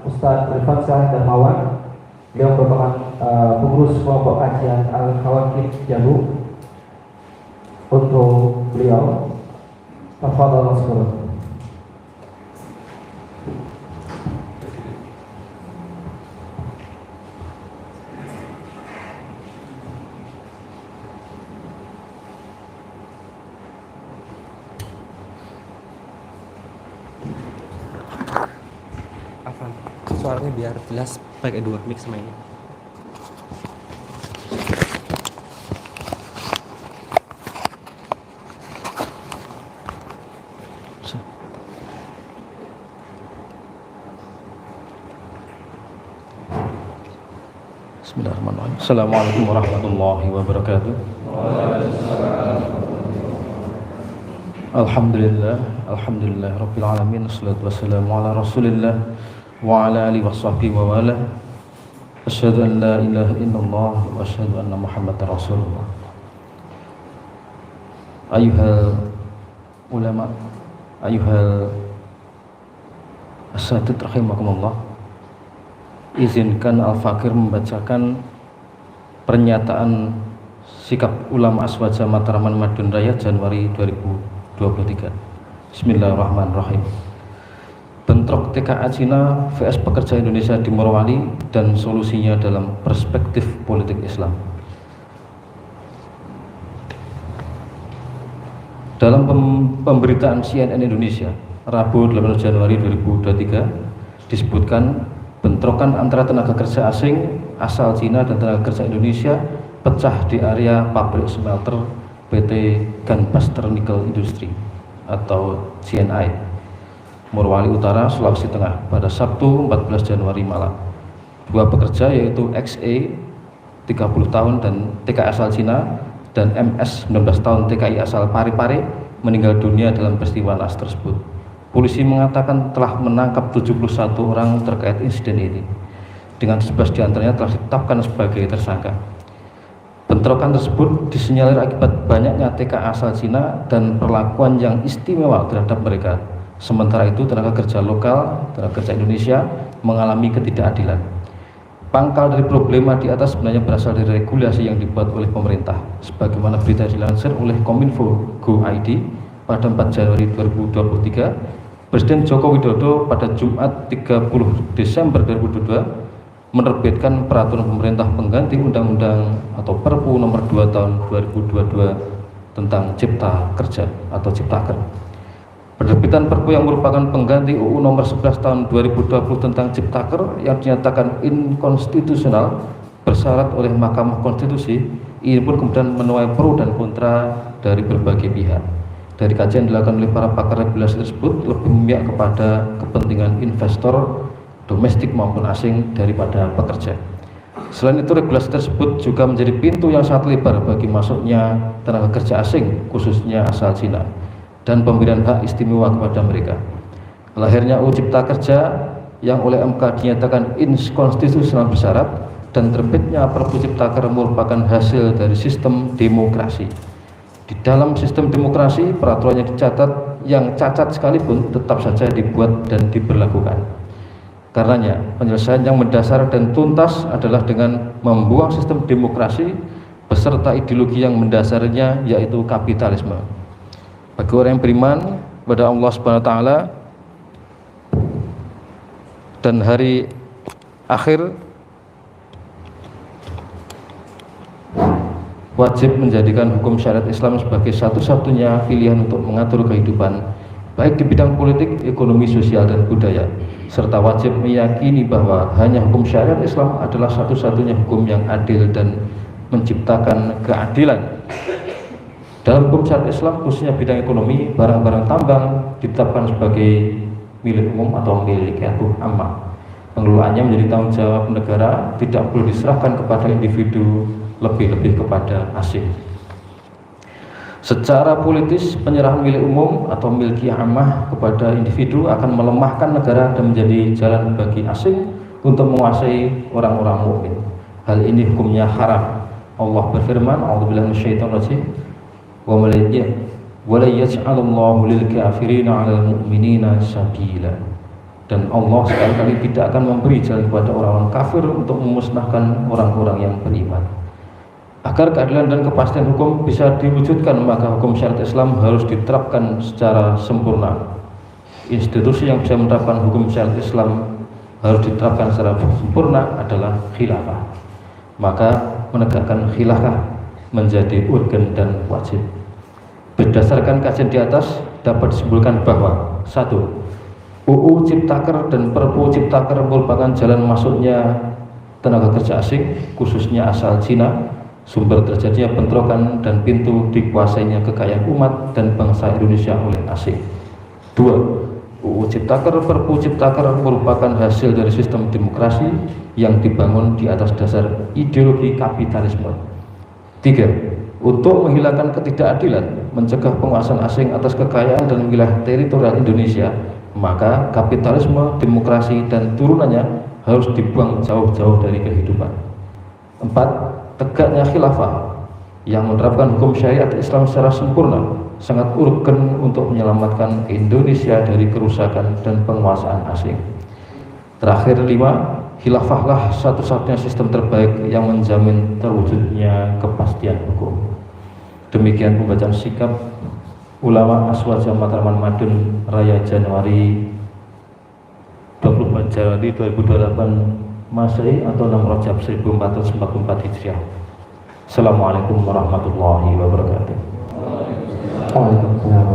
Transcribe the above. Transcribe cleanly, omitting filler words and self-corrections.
Ustadz Irfan Syah Darmawan. Beliau merupakan pengurus kelompok kajian Al-Kawakib Jabu. Untuk beliau, tafadhal Rasulullah. Suaranya biar jelas pakai dua mic sama ini. Bismillahirrahmanirrahim. Assalamualaikum warahmatullahi wabarakatuh. Alhamdulillah rabbil alamin. Wassalatu wassalamu ala Rasulillah wa ala alihi washabbihi wa wala. Asyhadu an la ilaha illallah wa asyhadu anna Muhammadar Rasulullah. Ayuhal ulama, ayuhal asatid rahimakumullah. Izinkan Al-Fakir membacakan pernyataan sikap ulama Aswaja Matraman Madiun Raya Januari 2023. Bismillahirrahmanirrahim. Bentrok TKA Cina vs pekerja Indonesia di Morowali dan solusinya dalam perspektif politik Islam. Dalam pemberitaan CNN Indonesia Rabu 18 Januari 2023 disebutkan bentrokan antara tenaga kerja asing asal Cina dan tenaga kerja Indonesia pecah di area pabrik smelter PT Gunbuster Nickel Industry atau CNI Morowali Utara, Sulawesi Tengah pada Sabtu 14 Januari malam. Dua pekerja yaitu XE 30 tahun dan TKI asal Cina dan MS 19 tahun TKI asal Parepare meninggal dunia dalam peristiwa naas tersebut. Polisi mengatakan telah menangkap 71 orang terkait insiden ini, dengan 11 diantaranya telah ditetapkan sebagai tersangka. Bentrokan tersebut disinyalir akibat banyaknya TKA asal Cina dan perlakuan yang istimewa terhadap mereka. Sementara itu tenaga kerja lokal, tenaga kerja Indonesia mengalami ketidakadilan. Pangkal dari problema di atas sebenarnya berasal dari regulasi yang dibuat oleh pemerintah. Sebagaimana berita dilansir oleh Kominfo Go.id pada 4 Januari 2023, Presiden Joko Widodo pada Jumat 30 Desember 2022 menerbitkan peraturan pemerintah pengganti Undang-Undang atau Perpu nomor 2 tahun 2022 tentang Cipta Kerja atau Ciptaker. Penerbitan Perpu yang merupakan pengganti UU nomor 11 tahun 2020 tentang Ciptaker yang dinyatakan inkonstitusional bersyarat oleh Mahkamah Konstitusi, ini pun kemudian menuai pro dan kontra dari berbagai pihak. Dari kajian dilakukan oleh para pakar regulasi tersebut lebih memihak kepada kepentingan investor domestik maupun asing daripada pekerja. Selain itu, regulasi tersebut juga menjadi pintu yang sangat lebar bagi masuknya tenaga kerja asing, khususnya asal Cina, dan pemberian hak istimewa kepada mereka. Lahirnya UU Cipta Kerja yang oleh MK dinyatakan inkonstitusional bersyarat dan terbitnya Perpu Ciptaker merupakan hasil dari sistem demokrasi. Di dalam sistem demokrasi, peraturan yang dicatat yang cacat sekalipun tetap saja dibuat dan diberlakukan. Karenanya, penyelesaian yang mendasar dan tuntas adalah dengan membuang sistem demokrasi beserta ideologi yang mendasarnya, yaitu kapitalisme. Bagi orang yang beriman kepada Allah Subhanahu wa taala dan hari akhir, wajib menjadikan hukum syariat Islam sebagai satu-satunya pilihan untuk mengatur kehidupan, baik di bidang politik, ekonomi, sosial, dan budaya, serta wajib meyakini bahwa hanya hukum syariat Islam adalah satu-satunya hukum yang adil dan menciptakan keadilan. Dalam hukum syariat Islam, khususnya bidang ekonomi, barang-barang tambang ditetapkan sebagai milik umum atau milik ammah. Pengelolaannya menjadi tanggung jawab negara, tidak perlu diserahkan kepada individu, lebih-lebih kepada asing. Secara politis, penyerahan milik umum atau milki ammah kepada individu akan melemahkan negara dan menjadi jalan bagi asing untuk menguasai orang-orang mukmin. Hal ini hukumnya haram. Allah berfirman, "A'udzubillahi minasyaitonirrajim. Wa la yaj'alullahu lil kafirina 'alal mu'minina sabila." dan Allah sekali-kali tidak akan memberi jalan kepada orang-orang kafir untuk memusnahkan orang-orang yang beriman. Agar keadilan dan kepastian hukum bisa diwujudkan, maka hukum syariat Islam harus diterapkan secara sempurna. Institusi yang bisa menerapkan hukum syariat Islam harus diterapkan secara sempurna adalah khilafah. Maka menegakkan khilafah menjadi urgen dan wajib. Berdasarkan kajian di atas dapat disimpulkan bahwa 1. UU Ciptaker dan Perpu Ciptaker merupakan jalan masuknya tenaga kerja asing, khususnya asal Cina, sumber terjadinya bentrokan dan pintu dikuasainya kekayaan umat dan bangsa Indonesia oleh asing. 2. UU Ciptaker Perpu Ciptaker merupakan hasil dari sistem demokrasi yang dibangun di atas dasar ideologi kapitalisme. 3. Untuk menghilangkan ketidakadilan, mencegah penguasaan asing atas kekayaan dan wilayah teritorial Indonesia, maka kapitalisme, demokrasi, dan turunannya harus dibuang jauh-jauh dari kehidupan. 4. Tegaknya khilafah yang menerapkan hukum syariat Islam secara sempurna sangat urgen untuk menyelamatkan Indonesia dari kerusakan dan penguasaan asing. Terakhir 5. Khilafahlah satu-satunya sistem terbaik yang menjamin terwujudnya kepastian hukum. Demikian pembacaan sikap ulama Aswaja Matraman Madun Raya Januari 24 Januari 2028 Masehi atau 6 Rajab 1444 Hijriah. Assalamualaikum warahmatullahi wabarakatuh. Waalaikumsalam